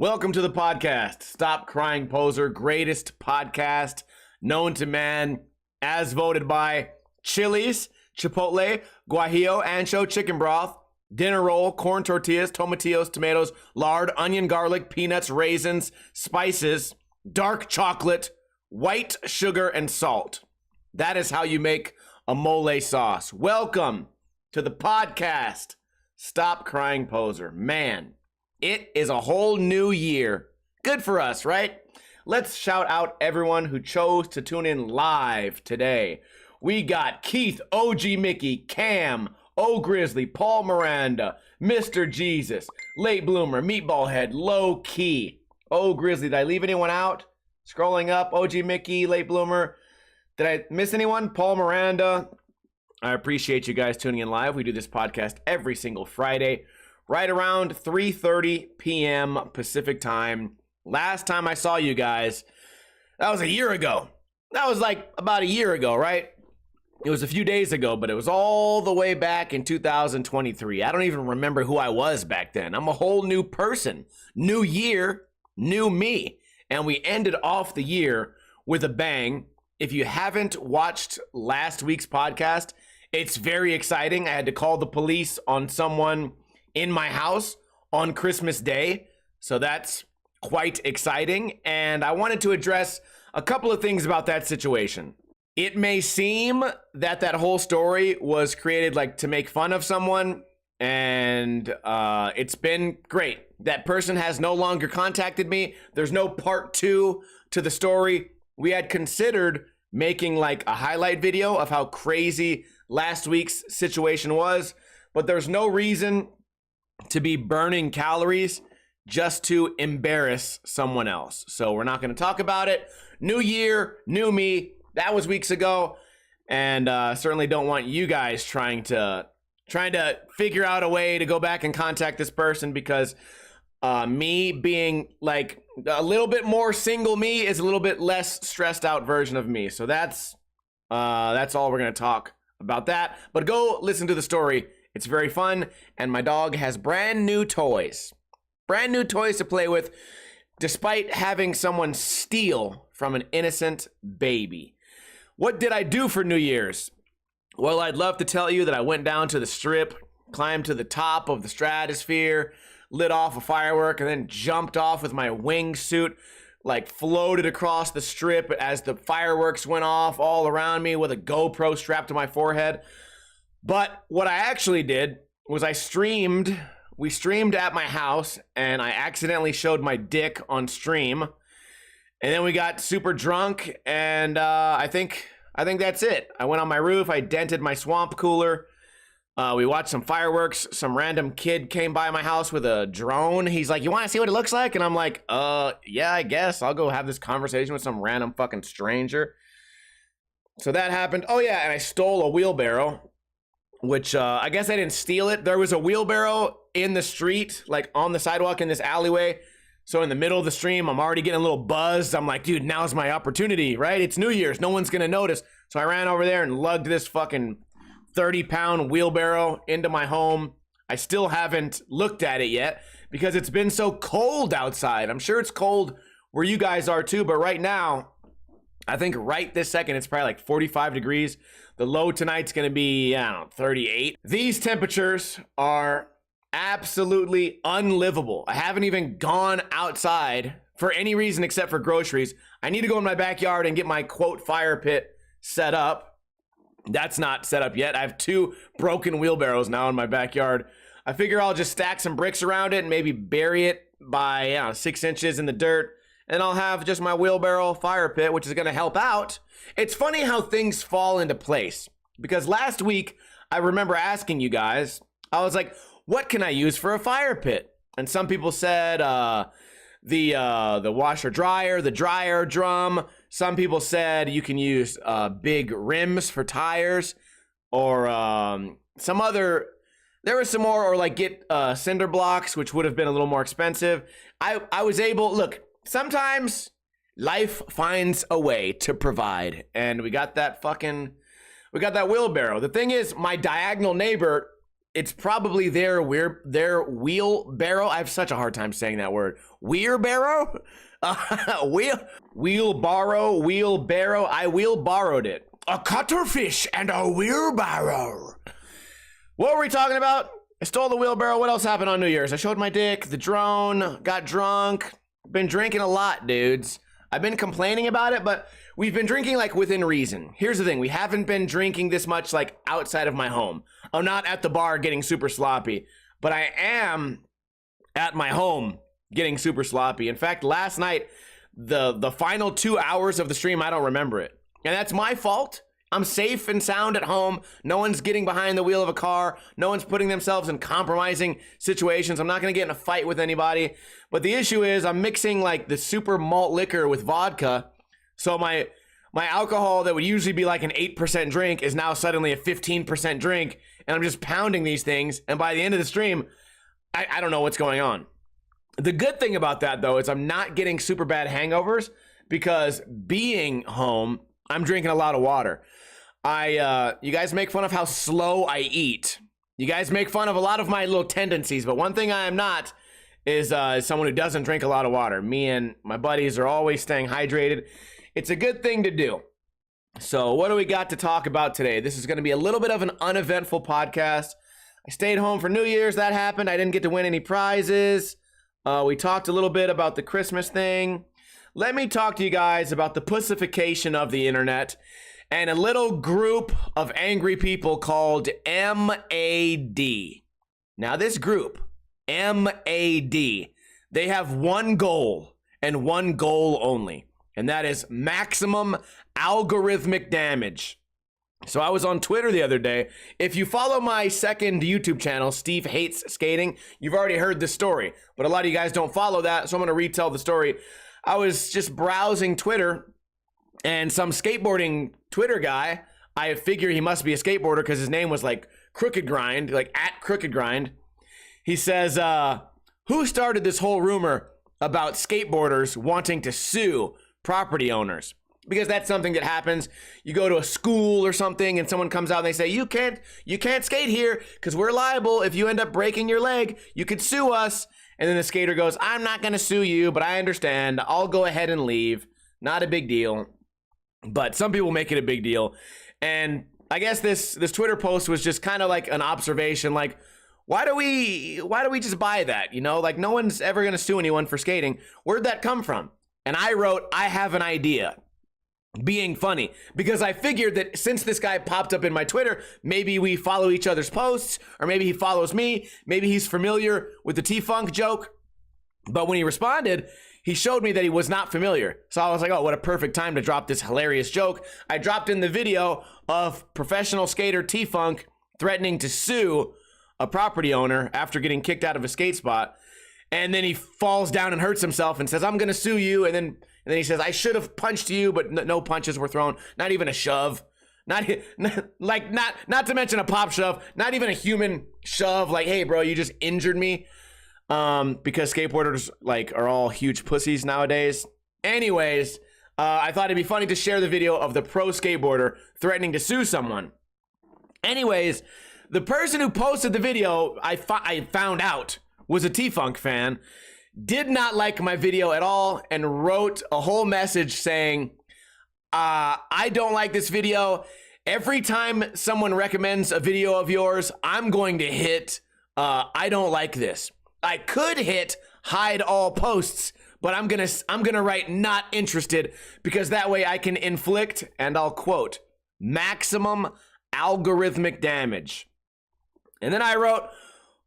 Welcome to the podcast. Stop Crying Poser, greatest podcast known to man, as voted by Chili's, Chipotle, Guajillo, Ancho, chicken broth, dinner roll, corn tortillas, tomatillos, tomatoes, lard, onion, garlic, peanuts, raisins, spices, dark chocolate, white sugar, and salt. That is how you make a mole sauce. Welcome to the podcast. Stop Crying Poser. Man, it is a whole new year. Good for us, right? Let's shout out everyone who chose to tune in live today. We got Keith, OG Mickey, Cam, O Grizzly, Paul Miranda, Mr. Jesus, Late Bloomer, Meatball Head, Low Key. O Grizzly, did I leave anyone out? Scrolling up, OG Mickey, Late Bloomer. Did I miss anyone? Paul Miranda. I appreciate you guys tuning in live. We do this podcast every single Friday, right around 3:30 p.m. Pacific time. Last time I saw you guys, that was a year ago. That was like about a year ago, right? It was a few days ago, but it was all the way back in 2023. I don't even remember who I was back then. I'm a whole new person. New year, new me. And we ended off the year with a bang. If you haven't watched last week's podcast, it's very exciting. I had to call the police on someone in my house on Christmas Day. So that's quite exciting. And I wanted to address a couple of things about that situation. It may seem that that whole story was created like to make fun of someone, and it's been great. That person has no longer contacted me. There's no part 2 to the story. We had considered making like a highlight video of how crazy last week's situation was, but there's no reason to be burning calories just to embarrass someone else. So we're not going to talk about it. New year, new me. That was weeks ago, and certainly don't want you guys trying to figure out a way to go back and contact this person, because me being like a little bit more single me is a little bit less stressed out version of me. So that's all we're gonna talk about that. But go listen to the story. It's very fun, and my dog has brand new toys to play with, despite having someone steal from an innocent baby. What did I do for New Year's? Well, I'd love to tell you that I went down to the strip, climbed to the top of the stratosphere, lit off a firework, and then jumped off with my wingsuit, like floated across the strip as the fireworks went off all around me with a GoPro strapped to my forehead. But what I actually did was we streamed at my house, and I accidentally showed my dick on stream. And then we got super drunk, and I think that's it. I went on my roof, I dented my swamp cooler. We watched some fireworks. Some random kid came by my house with a drone. He's like, "You want to see what it looks like?" And I'm like, yeah, I guess. I'll go have this conversation with some random fucking stranger. So that happened. Oh yeah, and I stole a wheelbarrow, which I guess I didn't steal it. There was a wheelbarrow in the street, like on the sidewalk in this alleyway. So in the middle of the stream, I'm already getting a little buzzed. I'm like, dude, now's my opportunity, right? It's New Year's. No one's going to notice. So I ran over there and lugged this fucking 30-pound wheelbarrow into my home. I still haven't looked at it yet because it's been so cold outside. I'm sure it's cold where you guys are too, but right now, I think right this second, it's probably like 45 degrees. The low tonight's going to be, 38. These temperatures are absolutely unlivable. I haven't even gone outside for any reason except for groceries. I need to go in my backyard and get my quote fire pit set up. That's not set up yet. I have 2 broken wheelbarrows now in my backyard. I figure I'll just stack some bricks around it and maybe bury it by 6 inches in the dirt, and I'll have just my wheelbarrow fire pit, which is going to help out. It's funny how things fall into place, because last week I remember asking you guys, I was like, what can I use for a fire pit? And some people said the washer dryer, the dryer drum. Some people said you can use big rims for tires, or some other. There was some more, or like get cinder blocks, which would have been a little more expensive. I was able, look, sometimes life finds a way to provide, and we got that wheelbarrow. The thing is, my diagonal neighbor it's probably their wheelbarrow. I have such a hard time saying that word. Wheelbarrow? Wheelbarrow. I wheelbarrowed it. A cuttlefish and a wheelbarrow. What were we talking about? I stole the wheelbarrow. What else happened on New Year's? I showed my dick, the drone, got drunk. Been drinking a lot, dudes. I've been complaining about it, but we've been drinking like within reason. Here's the thing. We haven't been drinking this much like outside of my home. I'm not at the bar getting super sloppy, but I am at my home getting super sloppy. In fact, last night, the final 2 hours of the stream, I don't remember it. And that's my fault. I'm safe and sound at home. No one's getting behind the wheel of a car. No one's putting themselves in compromising situations. I'm not going to get in a fight with anybody. But the issue is I'm mixing like the super malt liquor with vodka. So my alcohol that would usually be like an 8% drink is now suddenly a 15% drink. And I'm just pounding these things. And by the end of the stream, I don't know what's going on. The good thing about that, though, is I'm not getting super bad hangovers because being home, I'm drinking a lot of water. You guys make fun of how slow I eat. You guys make fun of a lot of my little tendencies, but one thing I am not is someone who doesn't drink a lot of water. Me and my buddies are always staying hydrated. It's a good thing to do. So what do we got to talk about today? This is going to be a little bit of an uneventful podcast. I stayed home for New Year's. That happened. I didn't get to win any prizes. We talked a little bit about the Christmas thing. Let me talk to you guys about the pussification of the internet and a little group of angry people called MAD. Now this group, MAD, they have one goal and one goal only, and that is maximum algorithmic damage. So I was on Twitter the other day. If you follow my second YouTube channel, Steve Hates Skating, you've already heard this story, but a lot of you guys don't follow that, so I'm going to retell the story. I was just browsing Twitter, and some skateboarding Twitter guy, I figure he must be a skateboarder because his name was like Crooked Grind, like at Crooked Grind. He says, who started this whole rumor about skateboarders wanting to sue property owners? Because that's something that happens. You go to a school or something and someone comes out and they say, you can't skate here because we're liable. If you end up breaking your leg, you could sue us. And then the skater goes, I'm not going to sue you, but I understand. I'll go ahead and leave. Not a big deal. But some people make it a big deal. And I guess this Twitter post was just kind of like an observation. Like, why do we just buy that? You know, like no one's ever going to sue anyone for skating. Where'd that come from? And I wrote, I have an idea. Being funny, because I figured that since this guy popped up in my Twitter, maybe we follow each other's posts, or maybe he follows me, maybe he's familiar with the T-Funk joke. But when he responded, he showed me that he was not familiar. So I was like, oh, what a perfect time to drop this hilarious joke. I dropped in the video of professional skater T-Funk threatening to sue a property owner after getting kicked out of a skate spot. And then he falls down and hurts himself and says, I'm going to sue you. And then he says, I should have punched you, but no punches were thrown. Not even a shove. Not to mention a pop shove. Not even a human shove. Like, hey, bro, you just injured me. Because skateboarders like are all huge pussies nowadays. Anyways, I thought it'd be funny to share the video of the pro skateboarder threatening to sue someone. Anyways, the person who posted the video, I found out, was a T-Funk fan, did not like my video at all, and wrote a whole message saying, I don't like this video. Every time someone recommends a video of yours, I'm going to hit, I don't like this. I could hit hide all posts, but I'm gonna write not interested, because that way I can inflict, and I'll quote, maximum algorithmic damage. And then I wrote,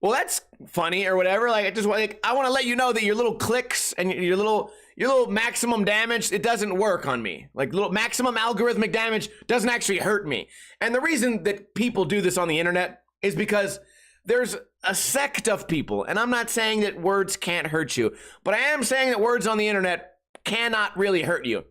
well, that's funny or whatever. Like, I want to let you know that your little clicks and your little maximum damage, it doesn't work on me. Like, little maximum algorithmic damage doesn't actually hurt me. And the reason that people do this on the internet is because there's a sect of people, and I'm not saying that words can't hurt you, but I am saying that words on the internet cannot really hurt you.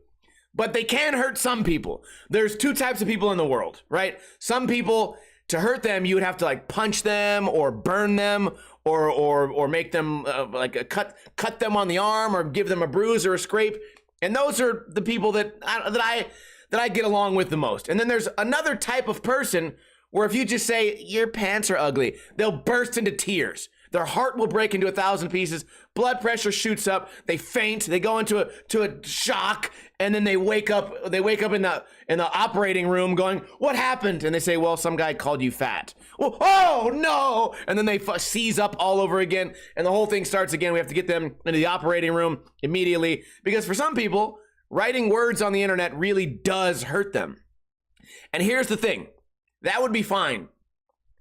But they can hurt some people. There's two types of people in the world, right? Some people, to hurt them, you would have to like punch them or burn them or make them cut them on the arm or give them a bruise or a scrape. And those are the people that I get along with the most. And then there's another type of person where if you just say, your pants are ugly, they'll burst into tears. Their heart will break into 1,000 pieces. Blood pressure shoots up. They faint. They go into a shock, and then they wake up. They wake up in the operating room, going, "What happened?" And they say, "Well, some guy called you fat." Well, oh no! And then they seize up all over again, and the whole thing starts again. We have to get them into the operating room immediately, because for some people, writing words on the internet really does hurt them. And here's the thing: that would be fine.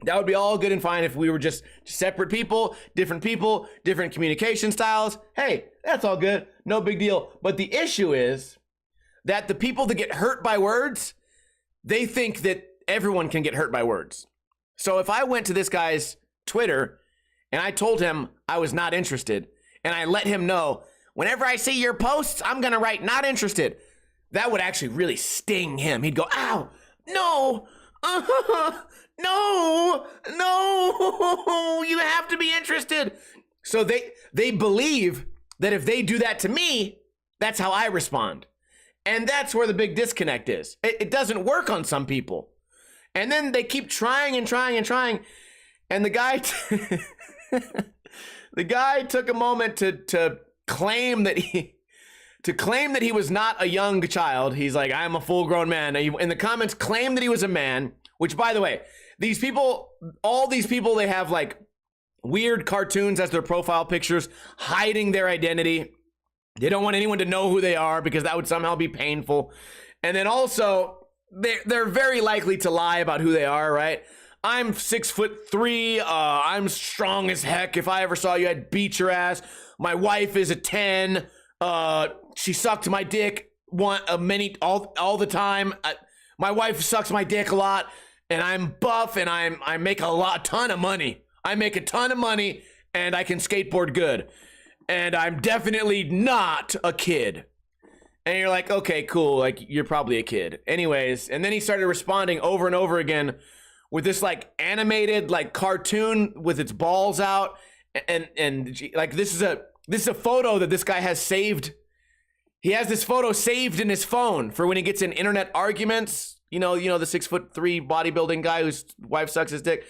That would be all good and fine if we were just separate people, different communication styles. Hey, that's all good. No big deal. But the issue is that the people that get hurt by words, they think that everyone can get hurt by words. So if I went to this guy's Twitter and I told him I was not interested, and I let him know, whenever I see your posts, I'm going to write not interested, that would actually really sting him. He'd go, ow, no, no, you have to be interested. So they believe that if they do that to me, that's how I respond. And that's where the big disconnect is. It doesn't work on some people. And then they keep trying and trying and trying. And the guy, the guy took a moment to claim that he was not a young child. He's like, I'm a full-grown man. In the comments, claimed that he was a man, which, by the way, these people, all these people, they have like weird cartoons as their profile pictures, hiding their identity. They don't want anyone to know who they are because that would somehow be painful. And then also, they're very likely to lie about who they are, right? I'm 6'3". I'm strong as heck. If I ever saw you, I'd beat your ass. My wife is a 10. She sucked my dick all the time. My wife sucks my dick a lot, and I'm buff, and I make a ton of money. I make a ton of money, and I can skateboard good. And I'm definitely not a kid. And you're like, okay, cool. Like, you're probably a kid. Anyways, and then he started responding over and over again with this like animated like cartoon with its balls out, and like this is a photo that this guy has saved. He has this photo saved in his phone for when he gets in internet arguments. You know the 6'3" bodybuilding guy whose wife sucks his dick.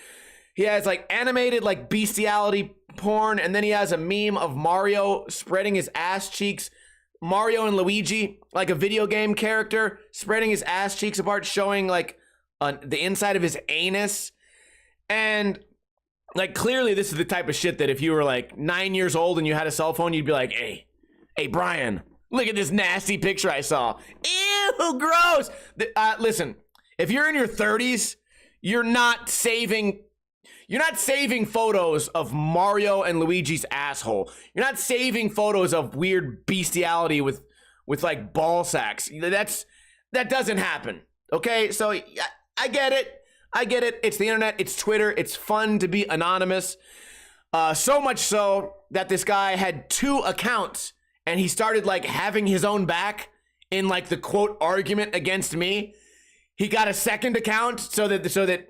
He has like animated like bestiality porn, and then he has a meme of Mario spreading his ass cheeks. Mario and Luigi, like a video game character, spreading his ass cheeks apart, showing like the inside of his anus. And like, clearly this is the type of shit that if you were like 9 years old and you had a cell phone, you'd be like, hey Brian, look at this nasty picture I saw. Ew, gross. Listen, if you're in your 30s, you're not saving photos of Mario and Luigi's asshole. You're not saving photos of weird bestiality with like ball sacks. That doesn't happen. Okay, so I get it. It's the internet. It's Twitter. It's fun to be anonymous. So much so that this guy had 2 accounts, and he started like having his own back in like the quote argument against me. He got a second account so that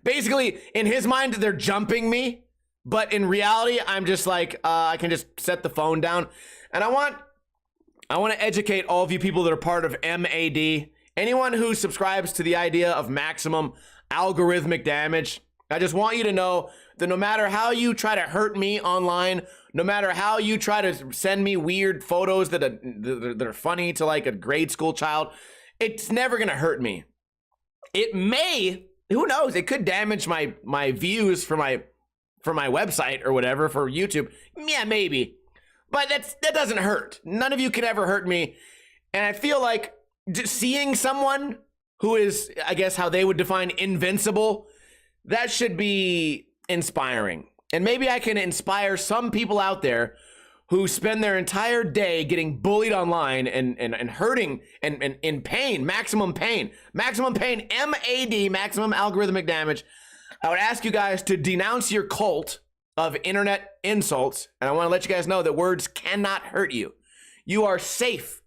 basically in his mind they're jumping me, but in reality I'm just like I can just set the phone down. And I want to educate all of you people that are part of MAD. Anyone who subscribes to the idea of maximum algorithmic damage, I just want you to know that no matter how you try to hurt me online, no matter how you try to send me weird photos that are funny to like a grade school child, it's never gonna hurt me. It may, who knows, it could damage my views for my website or whatever, for YouTube. Yeah, maybe. But that doesn't hurt. None of you can ever hurt me. And I feel like just seeing someone who is, I guess, how they would define invincible, that should be inspiring. And maybe I can inspire some people out there who spend their entire day getting bullied online and hurting and in pain, maximum pain, MAD, maximum algorithmic damage. I would ask you guys to denounce your cult of internet insults. And I want to let you guys know that words cannot hurt you. You are safe.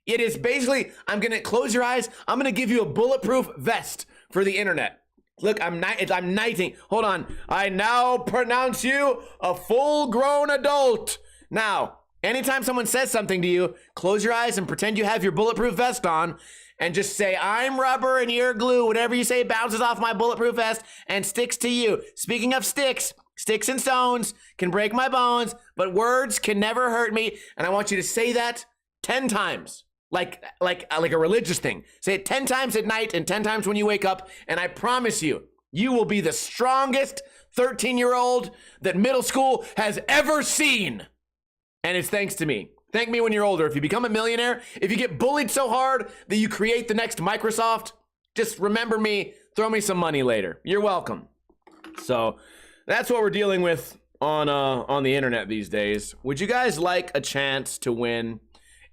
It is basically, I'm going to close your eyes. I'm going to give you a bulletproof vest for the internet. Look, I'm knighting. Hold on. I now pronounce you a full-grown adult. Now, Anytime someone says something to you, close your eyes and pretend you have your bulletproof vest on and just say, I'm rubber and you're glue. Whatever you say bounces off my bulletproof vest and sticks to you. Speaking of sticks and stones can break my bones, but words can never hurt me. And I want you to say that 10 times, like a religious thing. Say it 10 times at night and 10 times when you wake up. And I promise you, you will be the strongest 13-year-old that middle school has ever seen. And it's thanks to me. Thank me when you're older. If you become a millionaire, if you get bullied so hard that you create the next Microsoft, just remember me, throw me some money later. You're welcome. So that's what we're dealing with on the internet these days. Would you guys like a chance to win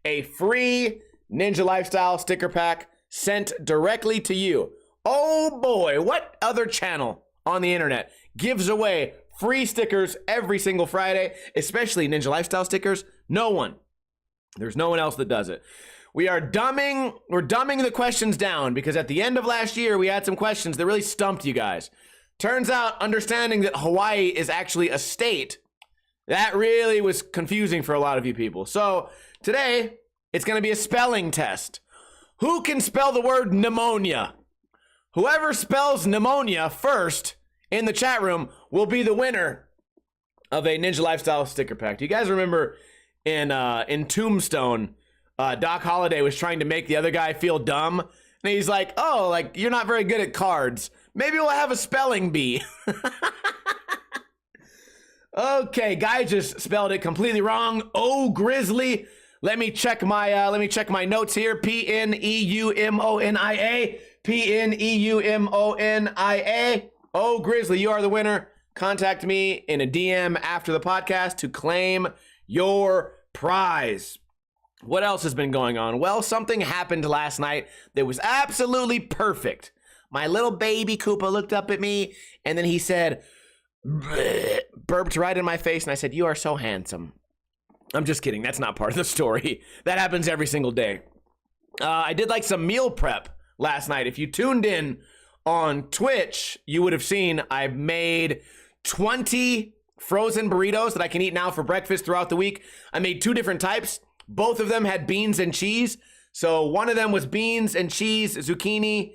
a free Ninja Lifestyle sticker pack sent directly to you? Oh boy, what other channel on the internet gives away free stickers every single Friday, especially Ninja Lifestyle stickers? No one. There's no one else that does it. We're dumbing the questions down because at the end of last year, we had some questions that really stumped you guys. Turns out understanding that Hawaii is actually a state, that really was confusing for a lot of you people. So today, it's going to be a spelling test. Who can spell the word pneumonia? Whoever spells pneumonia first in the chat room will be the winner of a Ninja Lifestyle sticker pack. Do you guys remember in Tombstone, Doc Holliday was trying to make the other guy feel dumb? And he's like, oh, like, you're not very good at cards. Maybe we'll have a spelling bee. Okay, guy just spelled it completely wrong. Oh, grizzly. Let me check my notes here. P-N-E-U-M-O-N-I-A. P-N-E-U-M-O-N-I-A. Oh, grizzly, you are the winner. Contact me in a DM after the podcast to claim your prize. What else has been going on? Well, something happened last night that was absolutely perfect. My little baby Koopa looked up at me and then he said, burped right in my face, and I said, you are so handsome. I'm just kidding. That's not part of the story. That happens every single day. I did like some meal prep last night. If you tuned in on Twitch, you would have seen I made 20 frozen burritos that I can eat now for breakfast throughout the week. I made 2 different types. Both of them had beans and cheese. So one of them was beans and cheese, zucchini,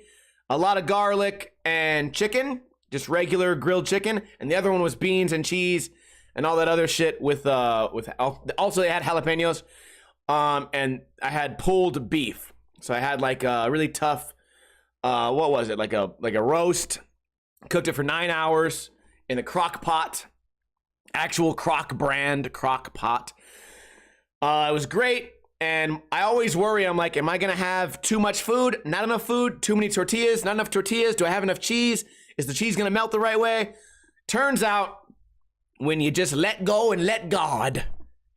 a lot of garlic, and chicken, just regular grilled chicken. And the other one was beans and cheese and all that other shit with also they had jalapenos. And I had pulled beef. So I had like a really tough, what was it? Like a roast. Cooked it for 9 hours in the crock pot. Actual crock brand crock pot. It was great. And I always worry, I'm like, am I going to have too much food? Not enough food? Too many tortillas? Not enough tortillas? Do I have enough cheese? Is the cheese going to melt the right way? Turns out, when you just let go and let God,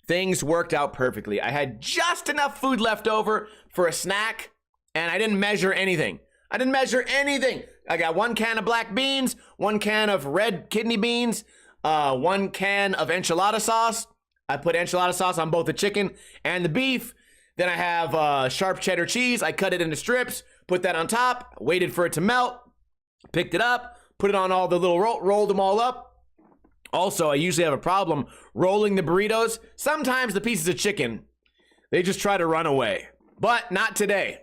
things worked out perfectly. I had just enough food left over for a snack, and I didn't measure anything. I got 1 can of black beans, 1 can of red kidney beans, 1 can of enchilada sauce. I put enchilada sauce on both the chicken and the beef. Then I have sharp cheddar cheese. I cut it into strips, put that on top, waited for it to melt, picked it up, put it on all the little rolled them all up. Also, I usually have a problem rolling the burritos. Sometimes the pieces of chicken, they just try to run away. But not today.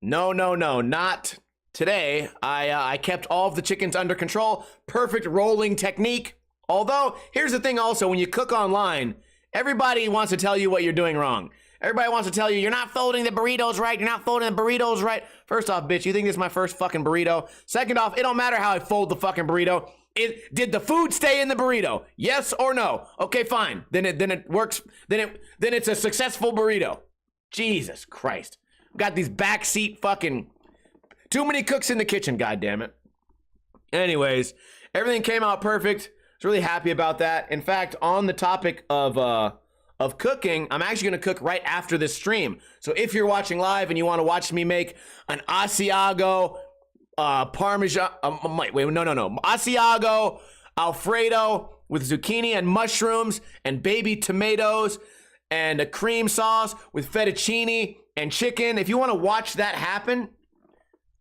No, not today. I kept all of the chickens under control. Perfect rolling technique. Although, here's the thing also, when you cook online, everybody wants to tell you what you're doing wrong. Everybody wants to tell you, you're not folding the burritos right. You're not folding the burritos right. First off, bitch, you think this is my first fucking burrito? Second off, it don't matter how I fold the fucking burrito. Did the food stay in the burrito? Yes or no? Okay, fine. Then it works. Then it's a successful burrito. Jesus Christ. Got these backseat fucking too many cooks in the kitchen, goddammit. Anyways, everything came out perfect. I was really happy about that. In fact, on the topic of cooking, I'm actually going to cook right after this stream. So if you're watching live and you want to watch me make an Asiago Parmesan, Asiago Alfredo with zucchini and mushrooms and baby tomatoes and a cream sauce with fettuccine and chicken. If you want to watch that happen,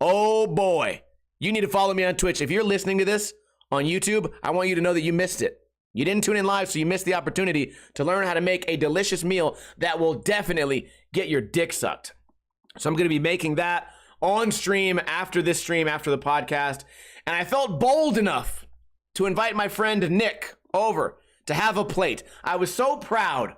oh boy, you need to follow me on Twitch. If you're listening to this on YouTube, I want you to know that you missed it. You didn't tune in live, so you missed the opportunity to learn how to make a delicious meal that will definitely get your dick sucked. So I'm going to be making that on stream after this stream, after the podcast. And I felt bold enough to invite my friend Nick over to have a plate. I was so proud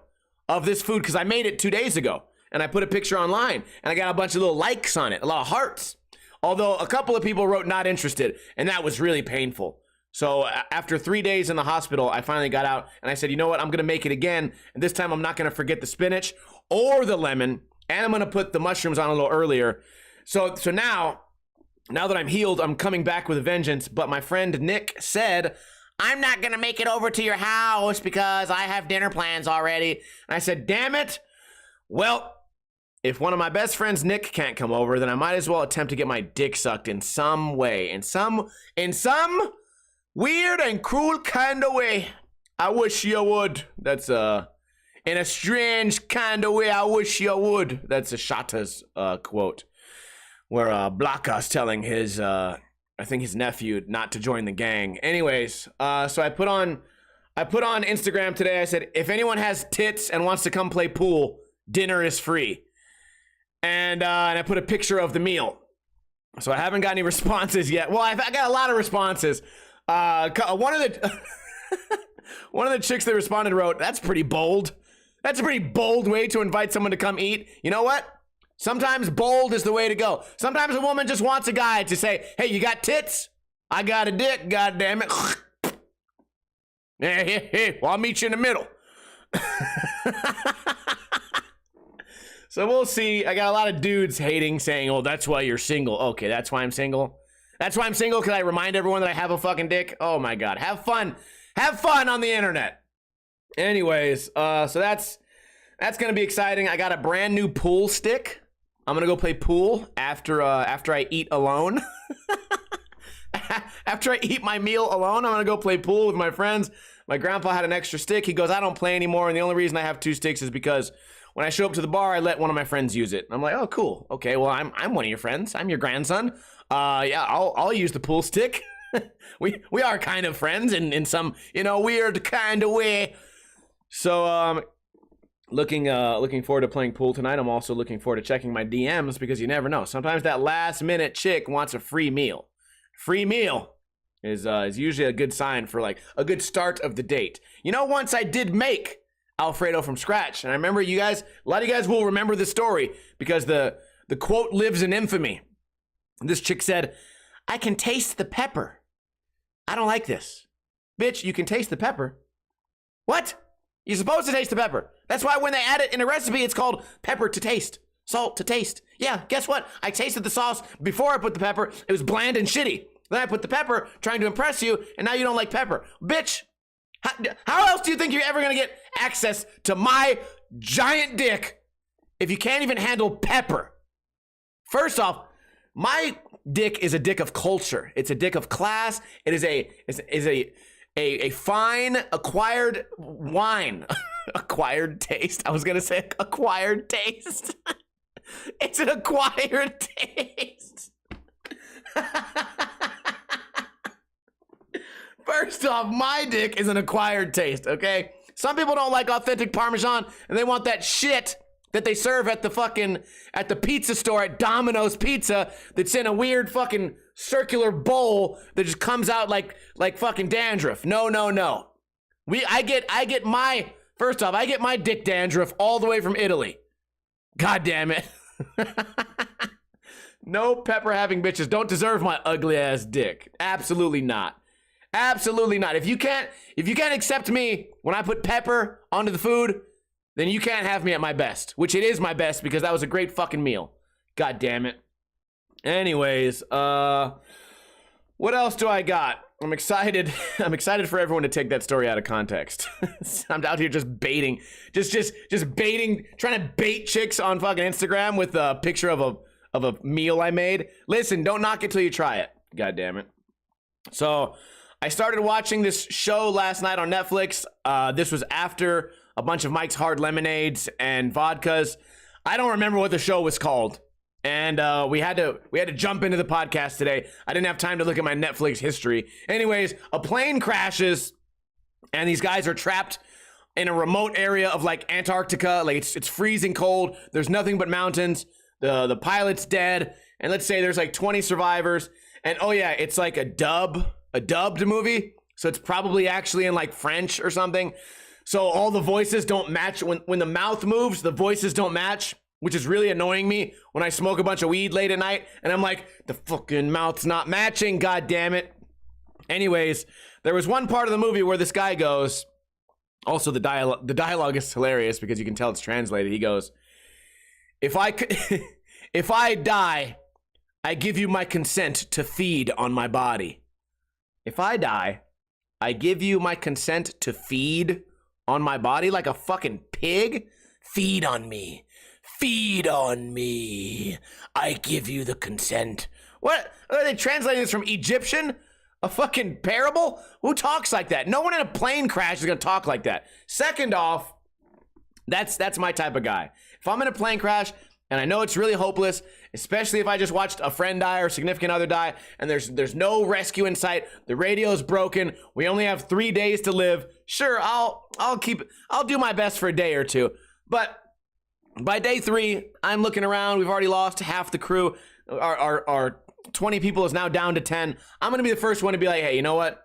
of this food because I made it 2 days ago. And I put a picture online. And I got a bunch of little likes on it, a lot of hearts. Although a couple of people wrote not interested. And that was really painful. So after 3 days in the hospital, I finally got out. And I said, you know what? I'm going to make it again. And this time I'm not going to forget the spinach or the lemon. And I'm going to put the mushrooms on a little earlier. So now that I'm healed, I'm coming back with a vengeance. But my friend Nick said, I'm not going to make it over to your house because I have dinner plans already. And I said, damn it. Well, if one of my best friends, Nick, can't come over, then I might as well attempt to get my dick sucked in some way. In some weird and cruel kind of way. I wish you would. That's in a strange kind of way, I wish you would. That's a Shatta's quote, where Blaka's telling his, I think his nephew not to join the gang. Anyways, so I put on Instagram today. I said, if anyone has tits and wants to come play pool, dinner is free. And I put a picture of the meal. So I haven't got any responses yet. Well, I got a lot of responses. One of the chicks that responded wrote, that's pretty bold. That's a pretty bold way to invite someone to come eat. You know what? Sometimes bold is the way to go. Sometimes a woman just wants a guy to say, hey, you got tits? I got a dick, goddamn it. Hey, well, I'll meet you in the middle. So we'll see. I got a lot of dudes hating, saying, oh, that's why you're single. Okay, that's why I'm single. That's why I'm single, because I remind everyone that I have a fucking dick. Oh my God, have fun. Have fun on the internet. Anyways, so that's gonna be exciting. I got a brand new pool stick. I'm gonna go play pool after I eat alone. After I eat my meal alone, I'm gonna go play pool with my friends. My grandpa had an extra stick. He goes, I don't play anymore, and the only reason I have 2 sticks is because when I show up to the bar, I let one of my friends use it. I'm like, oh, cool. Okay, well, I'm one of your friends. I'm your grandson. Yeah, I'll use the pool stick. we are kind of friends in some, weird kind of way. So, looking forward to playing pool tonight. I'm also looking forward to checking my DMs because you never know. Sometimes that last minute chick wants a free meal. Free meal is usually a good sign for like a good start of the date. Once I did make Alfredo from scratch, and I remember a lot of you guys will remember the story because the quote lives in infamy. This chick said, I can taste the pepper. I don't like this. Bitch, you can taste the pepper. What? You're supposed to taste the pepper. That's why when they add it in a recipe, it's called pepper to taste, salt to taste. Yeah, guess what? I tasted the sauce before I put the pepper. It was bland and shitty. Then I put the pepper trying to impress you, and now you don't like pepper. Bitch, how else do you think you're ever going to get access to my giant dick if you can't even handle pepper? First off, my dick is a dick of culture. It's a dick of class. It is a fine acquired wine. Acquired taste. I was going to say acquired taste. It's an acquired taste. First off, my dick is an acquired taste, okay? Some people don't like authentic Parmesan, and they want that shit that they serve at the pizza store at Domino's Pizza that's in a weird fucking circular bowl that just comes out like fucking dandruff. No. I get my dick dandruff all the way from Italy. God damn it. No pepper having bitches don't deserve my ugly ass dick. Absolutely not. Absolutely not. If you can't accept me when I put pepper onto the food, then you can't have me at my best, which it is my best because that was a great fucking meal. God damn it. Anyways, what else do I got? I'm excited. I'm excited for everyone to take that story out of context. I'm out here just baiting, just baiting, trying to bait chicks on fucking Instagram with a picture of a meal I made. Listen, don't knock it till you try it. God damn it. So I started watching this show last night on Netflix. This was after a bunch of Mike's Hard Lemonades and vodkas. I don't remember what the show was called. And we had to jump into the podcast today. I didn't have time to look at my Netflix history. Anyways, a plane crashes And these guys are trapped in a remote area of like Antarctica. Like it's freezing cold. There's nothing but mountains. The pilot's dead. And let's say there's like 20 survivors. And oh yeah, it's like a dubbed movie. So it's probably actually in like French or something. So all the voices don't match. When the mouth moves, the voices don't match, which is really annoying me when I smoke a bunch of weed late at night. And I'm like, the fucking mouth's not matching, god damn it. Anyways, there was one part of the movie where this guy goes, also the dialogue is hilarious because you can tell it's translated. He goes, if I die, I give you my consent to feed on my body. If I die, I give you my consent to feed on my body like a fucking pig. Feed on me. Feed on me. I give you the consent. What? Are they translating this from Egyptian? A fucking parable? Who talks like that? No one in a plane crash is gonna talk like that. Second off, that's my type of guy. If I'm in a plane crash and I know it's really hopeless, especially if I just watched a friend die or significant other die, and there's no rescue in sight, the radio's broken, we only have 3 days to live. Sure, I'll do my best for a day or two. But by day 3, I'm looking around. We've already lost half the crew. Our 20 people is now down to 10. I'm gonna be the first one to be like, hey, you know what?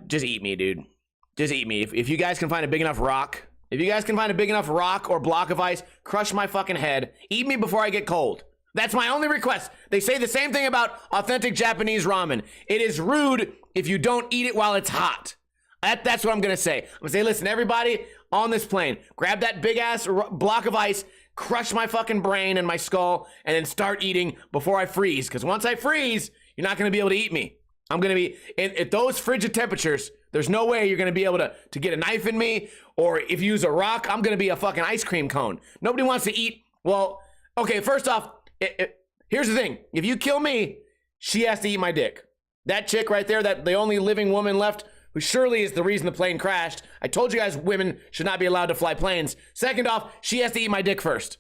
Just eat me, dude. Just eat me. If you guys can find a big enough rock, or block of ice, crush my fucking head. Eat me before I get cold. That's my only request. They say the same thing about authentic Japanese ramen. It is rude if you don't eat it while it's hot. That's what I'm gonna say. I'm gonna say, listen, everybody on this plane, grab that big ass block of ice, crush my fucking brain and my skull, and then start eating before I freeze. Because once I freeze, you're not gonna be able to eat me. I'm gonna be at those frigid temperatures. There's no way you're gonna be able to get a knife in me, or if you use a rock, I'm gonna be a fucking ice cream cone. Nobody wants to eat. Well, okay, first off, here's the thing. If you kill me, she has to eat my dick. That chick right there, that the only living woman left, who surely is the reason the plane crashed. I told you guys women should not be allowed to fly planes. Second off, she has to eat my dick first.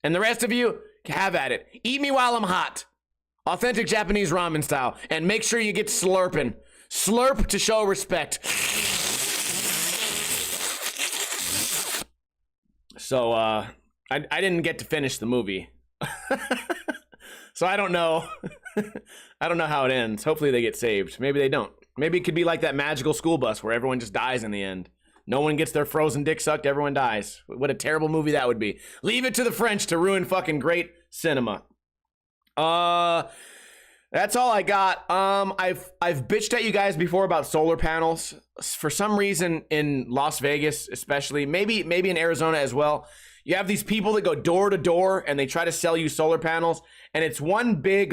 And the rest of you, have at it. Eat me while I'm hot. Authentic Japanese ramen style. And make sure you get slurping. Slurp to show respect. So, I didn't get to finish the movie. So I don't know. I don't know how it ends. Hopefully they get saved. Maybe they don't. Maybe it could be like that magical school bus where everyone just dies in the end. No one gets their frozen dick sucked, everyone dies. What a terrible movie that would be. Leave it to the French to ruin fucking great cinema. That's all I got. I've bitched at you guys before about solar panels. For some reason in Las Vegas, especially, maybe in Arizona as well, you have these people that go door to door and they try to sell you solar panels, and it's one big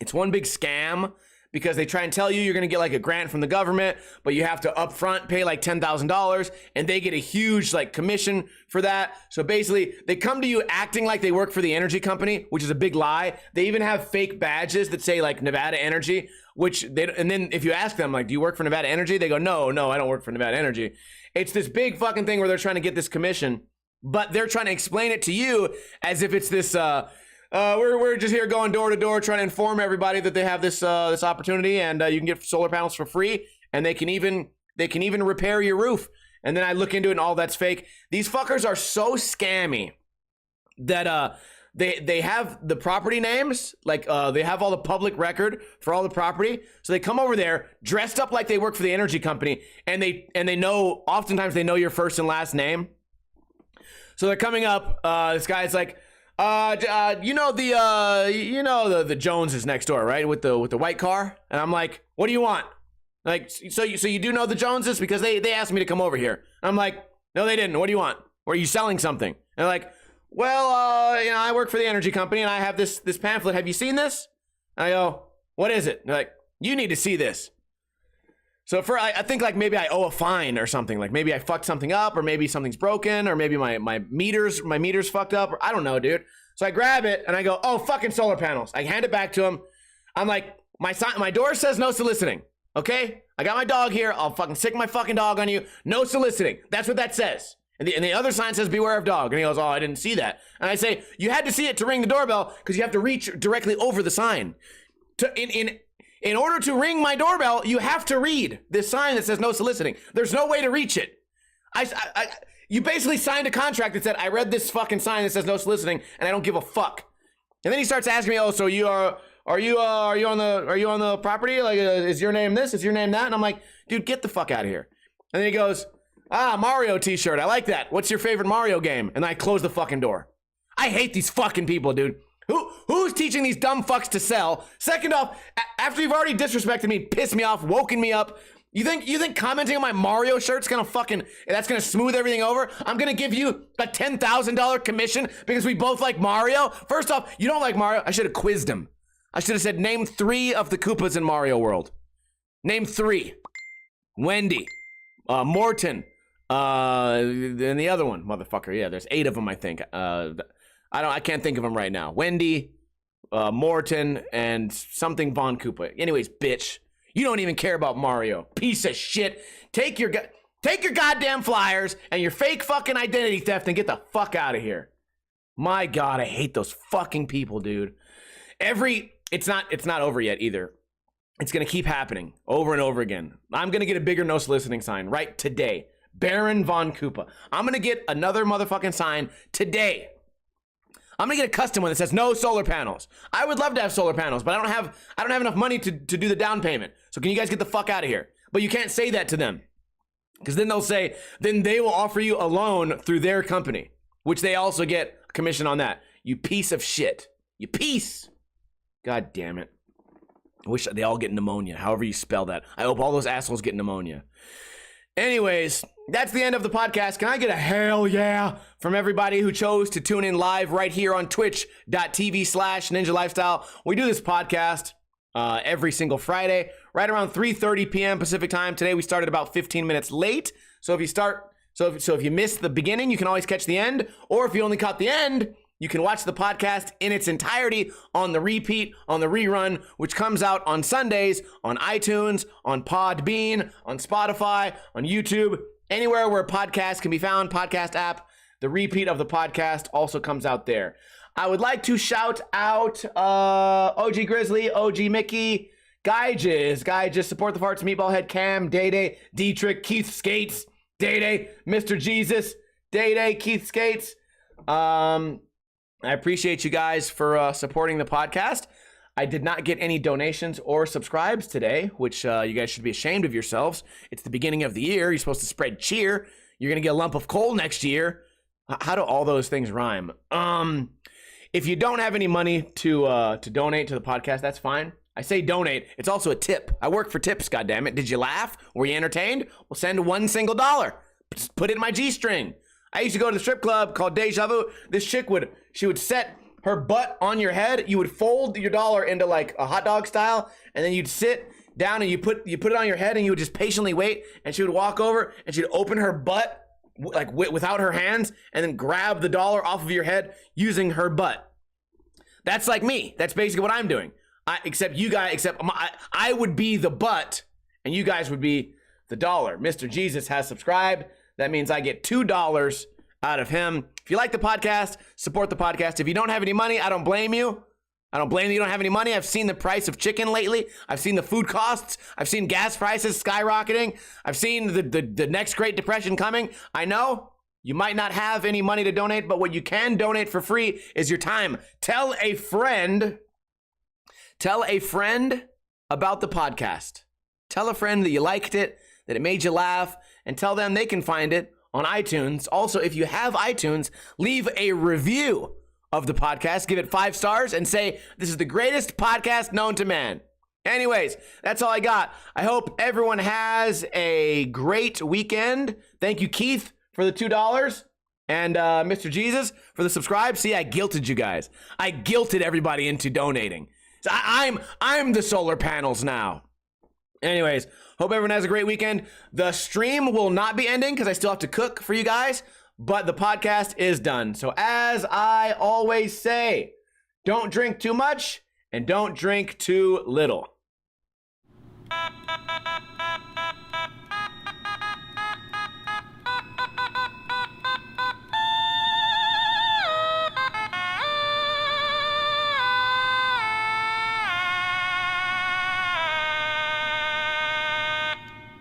scam. Because they try and tell you you're going to get like a grant from the government, but you have to upfront pay like $10,000, and they get a huge like commission for that. So basically they come to you acting like they work for the energy company, which is a big lie. They even have fake badges that say like Nevada Energy, and then if you ask them like, do you work for Nevada Energy? They go, no, I don't work for Nevada Energy. It's this big fucking thing where they're trying to get this commission, but they're trying to explain it to you as if it's this, we're just here going door to door trying to inform everybody that they have this opportunity, and you can get solar panels for free, and they can even repair your roof. And then I look into it and all that's fake. These fuckers are so scammy that they have the property names, like they have all the public record for all the property. So they come over there dressed up like they work for the energy company, and they know, oftentimes they know your first and last name. So they're coming up, this guy's like, you know the Joneses next door, right? With the white car. And I'm like, what do you want? Like, so you do know the Joneses? Because they asked me to come over here. And I'm like, no, they didn't. What do you want? Or are you selling something? And they're like, well, I work for the energy company and I have this pamphlet. Have you seen this? And I go, what is it? And they're like, you need to see this. So I think like maybe I owe a fine or something. Like maybe I fucked something up, or maybe something's broken, or maybe my meter's fucked up, or I don't know, dude. So I grab it and I go, oh, fucking solar panels. I hand it back to him. I'm like, my door says no soliciting. Okay? I got my dog here. I'll fucking sick my fucking dog on you. No soliciting. That's what that says. And the other sign says beware of dog. And he goes, oh, I didn't see that. And I say, you had to see it to ring the doorbell because you have to reach directly over the sign. In order to ring my doorbell, you have to read this sign that says no soliciting. There's no way to reach it. You basically signed a contract that said, I read this fucking sign that says no soliciting, and I don't give a fuck. And then he starts asking me, oh, so are you on the property? Like, is your name this? Is your name that? And I'm like, dude, get the fuck out of here. And then he goes, Mario t-shirt. I like that. What's your favorite Mario game? And I close the fucking door. I hate these fucking people, dude. Who's teaching these dumb fucks to sell? Second off, after you've already disrespected me, pissed me off, woken me up, you think commenting on my Mario shirt's that's gonna smooth everything over? I'm gonna give you a $10,000 commission because we both like Mario? First off, you don't like Mario. I should have quizzed him. I should have said, name 3 of the Koopas in Mario World. Name 3. Wendy, Morton, and the other one, motherfucker. Yeah, there's 8 of them, I think. I can't think of them right now. Wendy, Morton, and something Von Koopa. Anyways, bitch, you don't even care about Mario. Piece of shit. Take your goddamn flyers and your fake fucking identity theft and get the fuck out of here. My God, I hate those fucking people, dude. It's not over yet either. It's gonna keep happening over and over again. I'm gonna get a bigger no soliciting sign right today. Baron Von Koopa. I'm gonna get another motherfucking sign today. I'm gonna get a custom one that says no solar panels. I would love to have solar panels, but I don't have enough money to do the down payment. So can you guys get the fuck out of here? But you can't say that to them, because then they will offer you a loan through their company, which they also get a commission on that. You piece of shit. You piece. God damn it. I wish they all get pneumonia, however you spell that. I hope all those assholes get pneumonia. Anyways, that's the end of the podcast. Can I get a hell yeah from everybody who chose to tune in live right here on twitch.tv/Ninja Lifestyle. We do this podcast every single Friday, right around 3:30 p.m. Pacific time. Today we started about 15 minutes late. So if you missed the beginning, you can always catch the end. Or if you only caught the end, you can watch the podcast in its entirety on the repeat, on the rerun, which comes out on Sundays on iTunes, on Podbean, on Spotify, on YouTube, anywhere where a podcast can be found, podcast app. The repeat of the podcast also comes out there. I would like to shout out OG Grizzly, OG Mickey, Guy Jizz, Support the Farts, Meatball Head, Cam, Day, Dietrich, Keith Skates, Day, Mr. Jesus, Day, Keith Skates. I appreciate you guys for supporting the podcast. I did not get any donations or subscribes today, which you guys should be ashamed of yourselves. It's the beginning of the year. You're supposed to spread cheer. You're going to get a lump of coal next year. How do all those things rhyme? If you don't have any money to donate to the podcast, that's fine. I say donate. It's also a tip. I work for tips, goddammit. Did you laugh? Were you entertained? Well, send $1 single. Just put it in my G-string. I used to go to the strip club called Deja Vu. This chick would set her butt on your head. You would fold your dollar into like a hot dog style, and then you'd sit down and you put it on your head, and you would just patiently wait. And she would walk over and she'd open her butt like without her hands, and then grab the dollar off of your head using her butt. That's like me. That's basically what I'm doing. I would be the butt, and you guys would be the dollar. Mr. Jesus has subscribed. That means I get $2 out of him. If you like the podcast, support the podcast. If you don't have any money, I don't blame you. I don't blame you don't have any money. I've seen the price of chicken lately. I've seen the food costs. I've seen gas prices skyrocketing. I've seen the next Great Depression coming. I know you might not have any money to donate, but what you can donate for free is your time. Tell a friend about the podcast. Tell a friend that you liked it, that it made you laugh, and tell them they can find it on iTunes. Also, if you have iTunes, leave a review of the podcast. Give it 5 stars and say, this is the greatest podcast known to man. Anyways, that's all I got. I hope everyone has a great weekend. Thank you, Keith, for the $2. And Mr. Jesus for the subscribe. See, I guilted you guys. I guilted everybody into donating. So I'm the solar panels now. Anyways, hope everyone has a great weekend. The stream will not be ending because I still have to cook for you guys, but the podcast is done. So as I always say, don't drink too much and don't drink too little.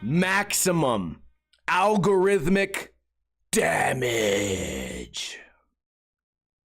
maximum algorithmic damage.